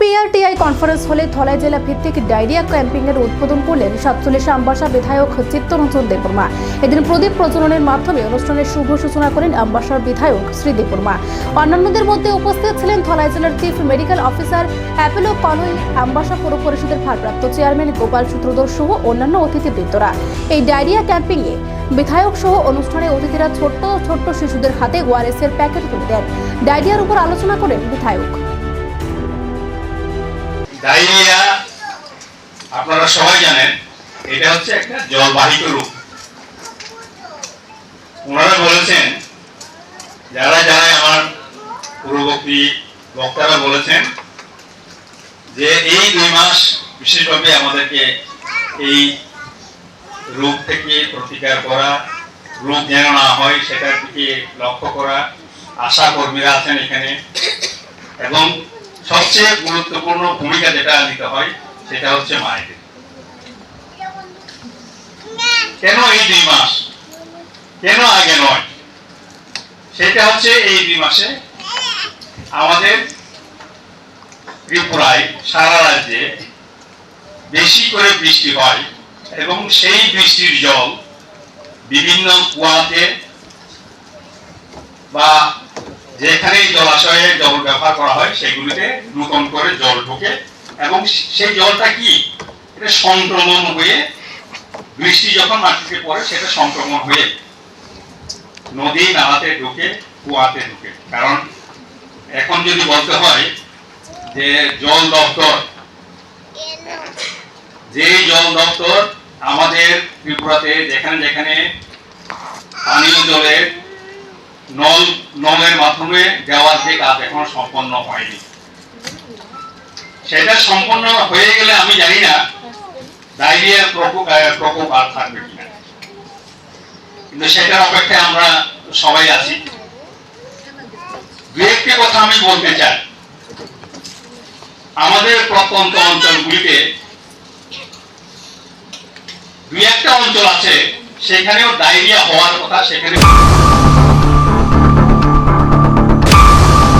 পিআরটিআই conference হলে ধলাই জেলা ভিত্তিক ডায়রিয়া ক্যাম্পিং এর উদ্বোধন করলেন ৪৭ আমবাসা বিধায়ক চিত্তরঞ্জন দেববর্মা। এদিন প্রদীপ প্রজ্বলনের মাধ্যমে অনুষ্ঠানের শুভ সূচনা করেন আমবাসার বিধায়ক শ্রী দেববর্মা। অন্যান্যদের মধ্যে উপস্থিত ছিলেন ধলাই জেলার chief medical officer Apollo পালুই, Ambassa পৌর পরিষদের ভারপ্রাপ্ত চেয়ারম্যান গোপাল সূত্রধর সহ অন্যান্য অতিথিবৃন্দরা। এই ডায়রিয়া ক্যাম্পিং এ বিধায়ক সহ অনুষ্ঠানে অতিথিরা ছোট্ট ছোট্ট শিশুদের হাতে ওআরএস এর প্যাকেট তুলে দেন। ডায়রিয়ার উপর আলোচনা করেন বিধায়ক। ডায়রিয়া আপনারা সবাই জানেন, এটা হচ্ছে একটা জলবাহিত রোগ। ওনারা বলেছেন, যারা যারা আমার পূর্ববর্তী বক্তারা বলেছেন যে এই 2 মাস বিশেষভাবে আমাদেরকে এই রোগ থেকে প্রতিকার করা, রোগ যেন না হয় সেটার দিকে লক্ষ্য করা। আশা কর্মীরা আছেন এখানে, এবং সবচেয়ে গুরুত্বপূর্ণ ভূমিকা যেটা নিতে হয় সেটা হচ্ছে মায়েদের। কেন এই 2 মাস, কেন আগে নয়? সেটা হচ্ছে এই 2 মাসে আমাদের ত্রিপুরায় সারা রাজ্যে বেশি করে বৃষ্টি হয়, এবং সেই বৃষ্টির জল বিভিন্ন কুয়াতে বা যেখানে জলাশয়ে জল ব্যবহার করা হয় সেগুলিতে নতুন করে জল ঢোকে, এবং সেই জলটা কি, এটা সংক্রমণ হয়ে, বৃষ্টি যখন মাটিতে পড়ে সেটা সংক্রমণ হয়ে নদী নালাতে ঢুকে, কুয়াতে ঢুকে। কারণ এখন যদি বলতে হয় যে জল দপ্তর, যে জল দপ্তর আমাদের ত্রিপুরাতে যেখানে যেখানে পানীয় জলের নলের মাধ্যমে দেওয়ার যে কাজ এখনো সম্পন্ন হয়নি, সেটা সম্পন্ন হয়ে গেলে আমি জানি না ডায়রিয়ার প্রকোপ আর থাকবে কিনা, কিন্তু সেটার অপেক্ষায় আমরা সবাই আছি। 2-1টি কথা আমি বলতে চাই। আমাদের প্রত্যন্ত অঞ্চলগুলিতে 2-1টা অঞ্চল আছে সেখানেও ডায়রিয়া হওয়ার কথা, সেখানে